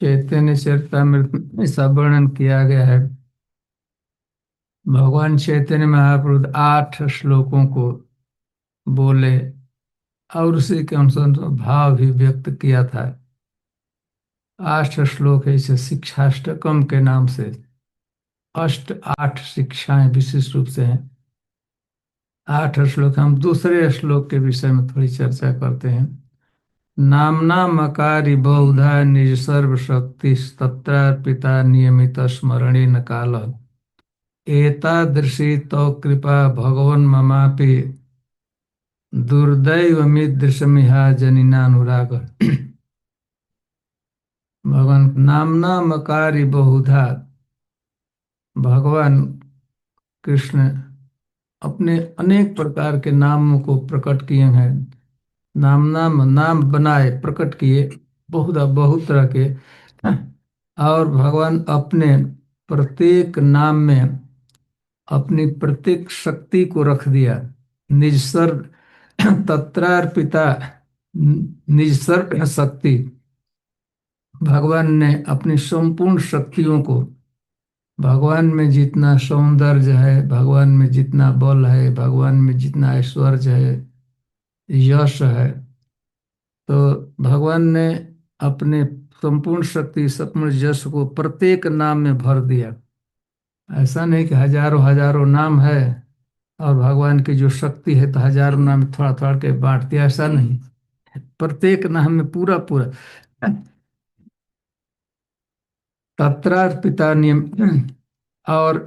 चैतन्य चरितमृत में ऐसा वर्णन किया गया है। भगवान चैतन्य महाप्रभु 8 श्लोकों को बोले और उसी के अनुसार भाव भी व्यक्त किया था। 8 श्लोक है, इसे शिक्षाष्टकम के नाम से 8 शिक्षाएं विशिष्ट रूप से हैं। 8 श्लोक। हम दूसरे श्लोक के विषय में थोड़ी चर्चा करते हैं। नामना मकारी बहुधा निज सर्व शक्ति तत्रार्पिता नियमित स्मरणे न काल एतादृशी तो कृपा भगवन् ममापि दुर्दैवमीदृशमिहा जनिनानुराग। भगवान नामना मकारी बहुधा, भगवान कृष्ण अपने अनेक प्रकार के नामों को प्रकट किए हैं। नाम नाम नाम बनाए प्रकट किए बहुधा बहुत तरह के। और भगवान अपने प्रत्येक नाम में अपनी प्रत्येक शक्ति को रख दिया। निज सर्व तत्रार्पिता, निज सर्व शक्ति, भगवान ने अपनी संपूर्ण शक्तियों को, भगवान में जितना सौंदर्य है, भगवान में जितना बल है, भगवान में जितना ऐश्वर्य है, यश है, तो भगवान ने अपने संपूर्ण शक्ति संपूर्ण यश को प्रत्येक नाम में भर दिया। ऐसा नहीं कि हजारों हजारों नाम है और भगवान की जो शक्ति है तो हजारों नाम थोड़ा थोड़ा के बांट दिया, ऐसा नहीं। प्रत्येक नाम में पूरा पूरा तत्रार्पिता नियम। और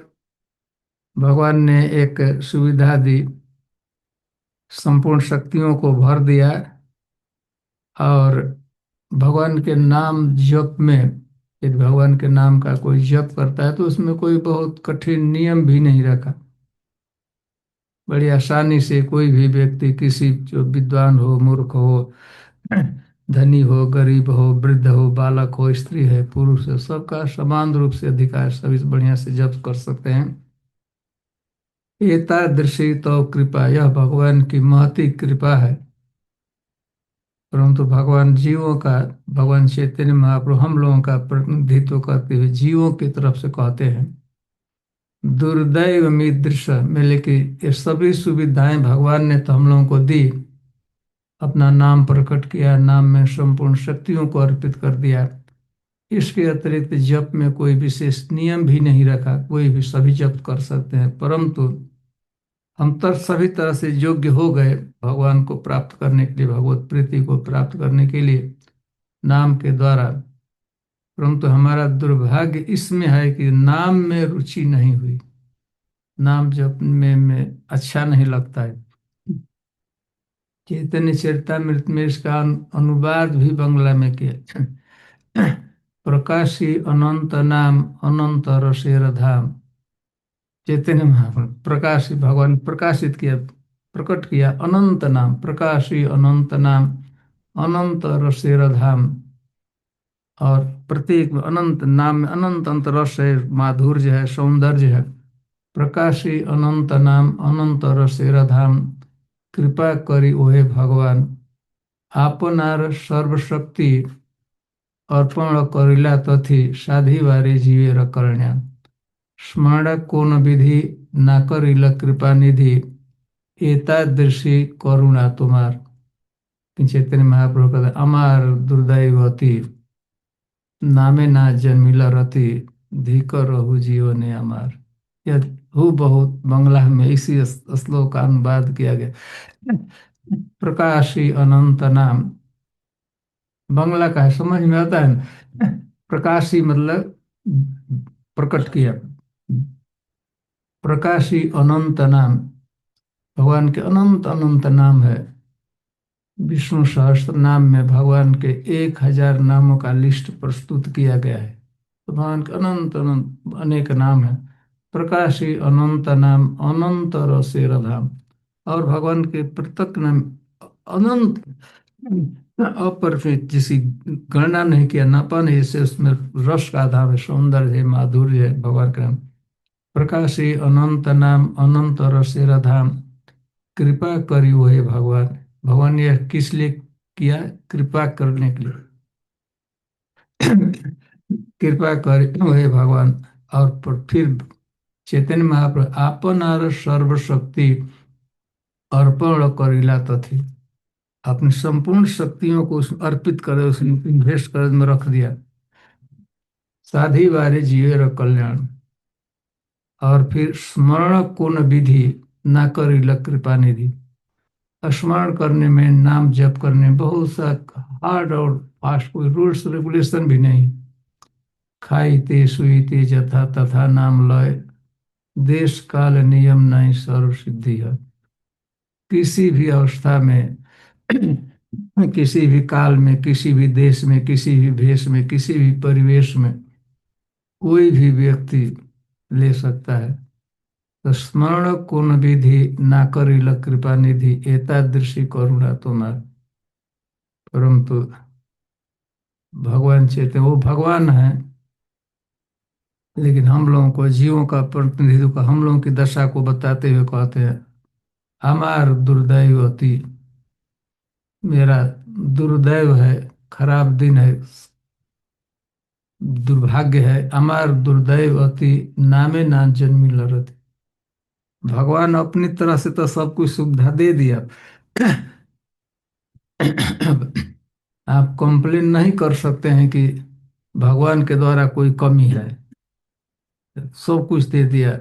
भगवान ने एक सुविधा दी, संपूर्ण शक्तियों को भर दिया। और भगवान के नाम जप में, यदि भगवान के नाम का कोई जप करता है तो उसमें कोई बहुत कठिन नियम भी नहीं रखा। बड़ी आसानी से कोई भी व्यक्ति, किसी जो विद्वान हो, मूर्ख हो, धनी हो, गरीब हो, वृद्ध हो, बालक हो, स्त्री है, पुरुष है, सबका समान रूप से अधिकार, सभी बढ़िया से जप कर सकते हैं। एतादृशी तो कृपा, यह भगवान की महती कृपा है। परंतु भगवान जीवों का, भगवान चैतन्य महाप्रभु हम लोगों का प्रतिनिधित्व करते हुए जीवों की तरफ से कहते हैं, दुर्दैव मीदृश में, लेकिन ये सभी सुविधाएं भगवान ने तो हम लोगों को दी, अपना नाम प्रकट किया, नाम में संपूर्ण शक्तियों को अर्पित कर दिया। इसके अतिरिक्त जप में कोई विशेष नियम भी नहीं रखा, कोई भी सभी जप कर सकते हैं। परंतु हम तो सभी तरह से योग्य हो गए भगवान को प्राप्त करने के लिए, भगवत प्रीति को प्राप्त करने के लिए नाम के द्वारा। परंतु हमारा दुर्भाग्य इसमें है कि नाम में रुचि नहीं हुई, नाम जप में अच्छा नहीं लगता है। चैतन्य चरितमृत में इसका अनुवाद भी बांग्ला में किया। प्रकाशी अनंत नाम अनंत रसेर धाम। चैतन्य महाप्रभु प्रकाशी, भगवान प्रकाशित किया, प्रकट किया अनंत नाम, प्रकाशी अनंत नाम अनंत रसेर धाम। और प्रत्येक अनंत नाम में अनंत अंत रस है, माधुर्य है, सौंदर्य है। प्रकाशी अनंत नाम अनंत रसेर धाम, कृपा करी ओहे भगवान, आपनार सर्वशक्ति अर्पण करिला तथी साधी वारे जीवे कल्याण। स्मरण कोन विधि ना करिल कृपा निधि, एतादृशी करुणा तुम्हार। चैतन्य महाप्रभु कहते, अमार दुर्दैवती नामे ना जन्मिल रति, धिक रहु जीवने अमार। यह हु बहुत बांग्ला में इसी श्लोक का अनुवाद किया गया। प्रकाशी अनंत नाम बांग्ला का है, समझ में आता है ना? प्रकाशी मतलब प्रकट किया, प्रकाशी अनंत नाम, भगवान के अनंत अनंत नाम है। विष्णु सहस्त्र नाम में भगवान के 1000 नामों का लिस्ट प्रस्तुत किया गया है। तो भगवान के अनंत अनंत अनेक नाम है। प्रकाशी अनंत नाम अनंत रसेर धाम। और भगवान के प्रत्येक नाम अनंत, अपरिमित, जिसी गणना नहीं किया, नापा नहीं, जैसे उसमें रस का धाम है, सौंदर्य है, माधुर्य है भगवान का नाम। प्रकाशी अनंत नाम अनंत रसेर धाम, कृपा करी वही भगवान। भगवान ने यह किस लिए किया? कृपा करने के लिए। कृपा कर हे भगवान। और फिर चैतन्य महाप्रभु आपन आर सर्वशक्ति अर्पण करिला तथी, अपनी संपूर्ण शक्तियों को उसमें अर्पित करे, उसमें इन्वेस्ट कर में रख दिया। साधी बारे जिये र कल्याण। और फिर स्मरण को न विधि ना करिला कृपा निधि। स्मरण करने में, नाम जप करने में बहुत सा हार्ड और फास्ट कोई रूल्स रेगुलेशन भी नहीं। खाई सुई ते जथा तथा नाम लय, देश काल नियम नहीं सर्व सिद्धि है। किसी भी अवस्था में, किसी भी काल में, किसी भी देश में, किसी भी भेष में, किसी भी परिवेश में कोई भी व्यक्ति ले सकता है। तो स्मरण कोन विधि ना करिल कृपा निधि, एतादृशी करुणा तुम्हार। परंतु भगवान चेते वो भगवान है, लेकिन हम लोगों को, जीवों का प्रतिनिधित्व का, हम लोगों की दशा को बताते हुए कहते हैं, हमार दुर्दैव अति, मेरा दुर्दैव है, खराब दिन है, दुर्भाग्य है। अमार दुर्दैव अति, नामे ना जन्मी लरत। भगवान अपनी तरह से तो सब कुछ सुविधा दे दिया। आप कंप्लेन नहीं कर सकते हैं कि भगवान के द्वारा कोई कमी है। सब कुछ दे दिया।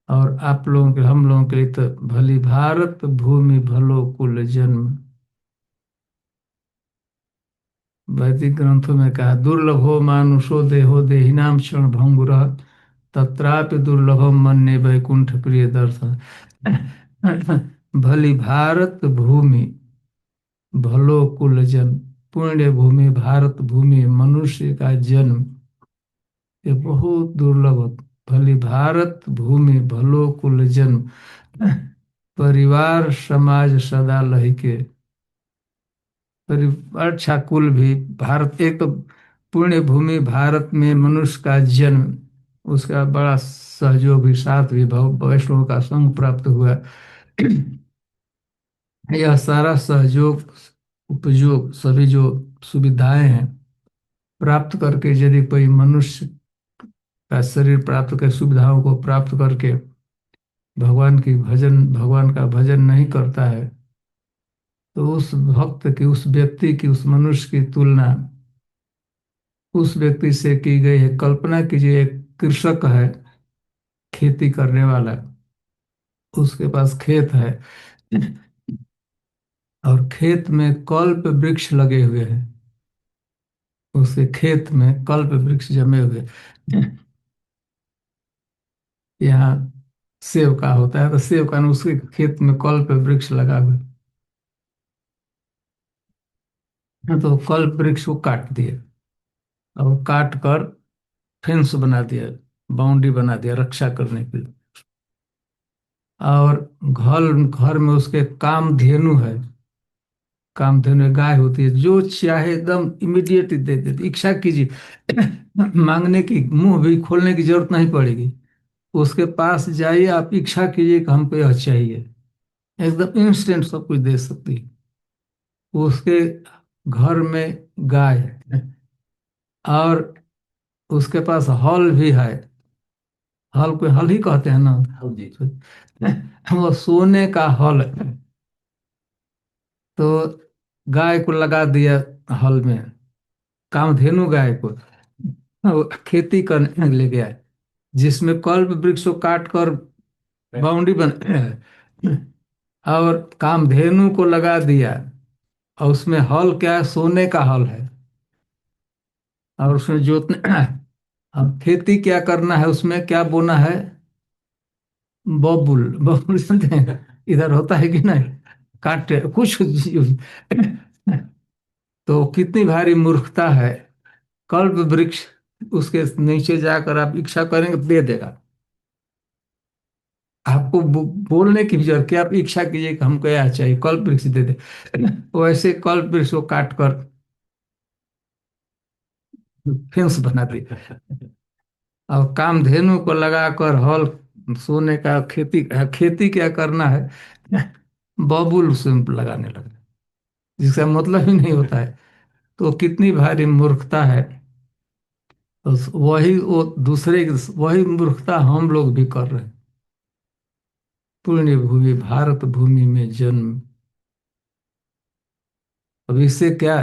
और आप लोगों के, हम लोगों के लिए तो भली भारत भूमि भलो कुल जन्म। वैदिक ग्रंथों में कहा, दुर्लभो मानुषो देहो देहिनाम क्षण भंगुर, तत्रापि दुर्लभम मन्ये वैकुंठ प्रिय दर्शन। भली भारत भूमि भलो कुल जन्म। पुण्य भूमि, भारत भूमि, मनुष्य का जन्म, ये बहुत दुर्लभ। भली भारत भूमि भलो कुल जन्म, परिवार समाज सदा लहि के। परिवार अच्छा कुल भी, भारत एक तो पुण्य भूमि भारत में मनुष्य का जन्म, उसका बड़ा सहयोग भी, साथ भी वैष्णव का संग प्राप्त हुआ। यह सारा सहयोग, उपयोग, सभी जो सुविधाएं हैं प्राप्त करके, यदि कोई मनुष्य का शरीर प्राप्त कर, सुविधाओं को प्राप्त करके भगवान का भजन नहीं करता है, तो उस भक्त की, उस व्यक्ति की, उस मनुष्य की तुलना उस व्यक्ति से की गई है। कल्पना कीजिए, एक कृषक है, खेती करने वाला, उसके पास खेत है, और खेत में कल्प वृक्ष लगे हुए हैं। उसके खेत में कल्प वृक्ष जमे हुए हैं। यहाँ सेब का होता है, तो सेब का ना, उसके खेत में कल्प वृक्ष लगा हुआ है। तो कल्प वृक्ष को काट दिए, और काट कर फेंस बना दिया, बाउंड्री बना दिया रक्षा करने के लिए। और घर घर में उसके कामधेनु है। कामधेनु एक गाय होती है, जो चाहे एकदम इमीडिएट दे देती, इच्छा कीजिए। मांगने की, मुंह भी खोलने की जरूरत नहीं पड़ेगी। उसके पास जाइए, आप इच्छा कीजिए कि हमको यह चाहिए, एकदम इंस्टेंट सब कुछ दे सकती है। उसके घर में गाय है, और उसके पास हल भी है। हल को हल ही कहते हैं ना। हल जी। वो सोने का हल है। तो गाय को लगा दिया हल में, कामधेनु गाय को, वो खेती करने ले गया, जिसमें कल्प वृक्ष को काट कर बाउंड्री बन, और कामधेनु को लगा दिया। और उसमें हल क्या है, सोने का हल है। और उसमें जोतने, अब खेती क्या करना है, उसमें क्या बोना है, बबुल। बबुल सुनते हैं इधर होता है कि नहीं, काटे कुछ। तो कितनी भारी मूर्खता है। कल्प वृक्ष, उसके नीचे जाकर आप इच्छा करेंगे दे देगा। आपको बोलने की भी जरूरत, कि आप इच्छा कीजिए कि हमको यह चाहिए, कल्प वृक्ष दे दे। वैसे कल्प वृक्ष को काट कर फेंस बना दे, और कामधेनु को लगाकर हल, सोने का खेती, खेती क्या करना है, बबुल उसमें लगाने लगा, जिसका मतलब ही नहीं होता है। तो कितनी भारी मूर्खता है। तो वही वो दूसरे वही मूर्खता हम लोग भी कर रहे हैं। पुण्य भूमि भारत भूमि में जन्म, अब इससे क्या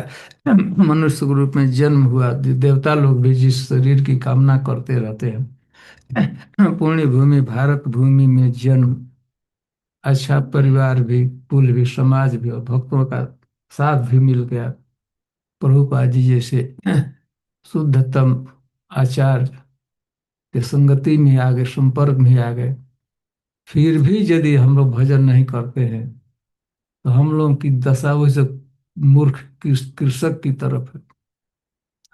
मनुष्य के रूप में जन्म हुआ, देवता लोग भी जिस शरीर की कामना करते रहते हैं। पुण्य भूमि भारत भूमि में जन्म, अच्छा परिवार भी, कुल भी, समाज भी और भक्तों का साथ भी मिल गया। प्रभुपाद जी जैसे शुद्धतम आचार्य के संगति में आ गए, संपर्क में आ गए। फिर भी यदि हम लोग भजन नहीं करते हैं तो हम लोग की दशा वैसे मूर्ख कृषक की तरफ है।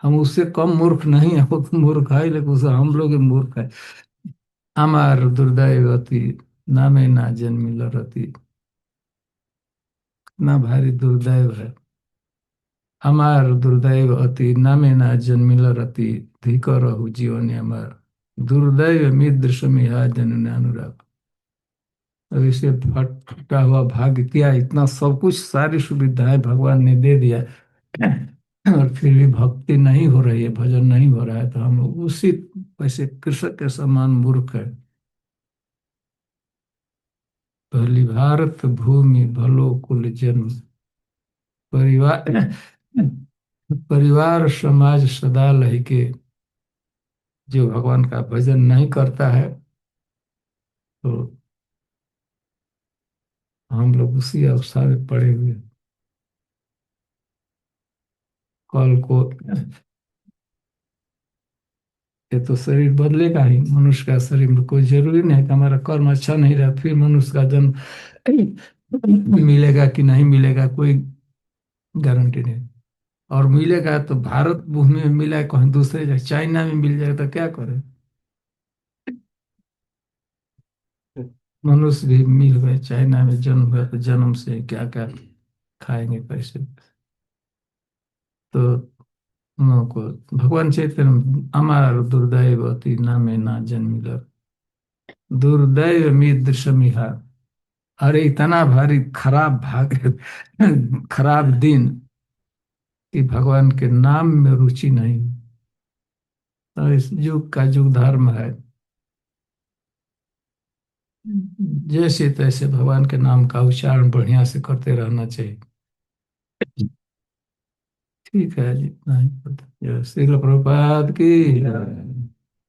हम उससे कम मूर्ख नहीं है, वो तो मूर्ख है लेकिन उसे हम लोग ही मूर्ख है। हमार दुर्दैवती नामे ना जन्मिल रति, ना भारी दुर्दैव है। हमार दुर्दैव अति नामे ना जन्मिल रति, धिकर रहु जीवन हमार, दुर्दैव मिद्र समिहा जन अनुराग। अब इसे फटा हुआ भाग्य, क्या इतना सब कुछ सारी सुविधाएं भगवान ने दे दिया, और फिर भी भक्ति नहीं हो रही है, भजन नहीं हो रहा है, तो हम लोग उसी वैसे कृषक के समान मूर्ख है। पहली भारत भूमि भलो कुल जन्म, परिवार परिवार समाज सदा लहिके, जो भगवान का भजन नहीं करता है तो हम लोग उसी अवस्था में पड़े हुए हैं। कल को ये तो शरीर बदलेगा ही, मनुष्य का शरीर में कोई जरूरी नहीं है कि हमारा कर्म अच्छा नहीं रहा फिर मनुष्य का जन्म मिलेगा कि नहीं मिलेगा, कोई गारंटी नहीं। और मिलेगा तो भारत भूमि में मिला है, कहीं दूसरे जगह चाइना में मिल जाएगा तो क्या करें। मनुष्य भी मिल गए, चाइना में जन्म हुआ तो जन्म से क्या क्या खाएंगे पैसे। तो उन लोगों को भगवान चैतन्य अमार दुर्दैव अति नामे ना जन्मिल, दुर्दैव मिद्र समिहा। अरे इतना भारी खराब भाग, खराब दिन कि भगवान के नाम में रुचि नहीं। तो इस युग का युग धर्म है, जैसे तैसे भगवान के नाम का उच्चारण बढ़िया से करते रहना चाहिए। ठीक है जी, नहीं पता। जय श्री प्रभुपाद की जय।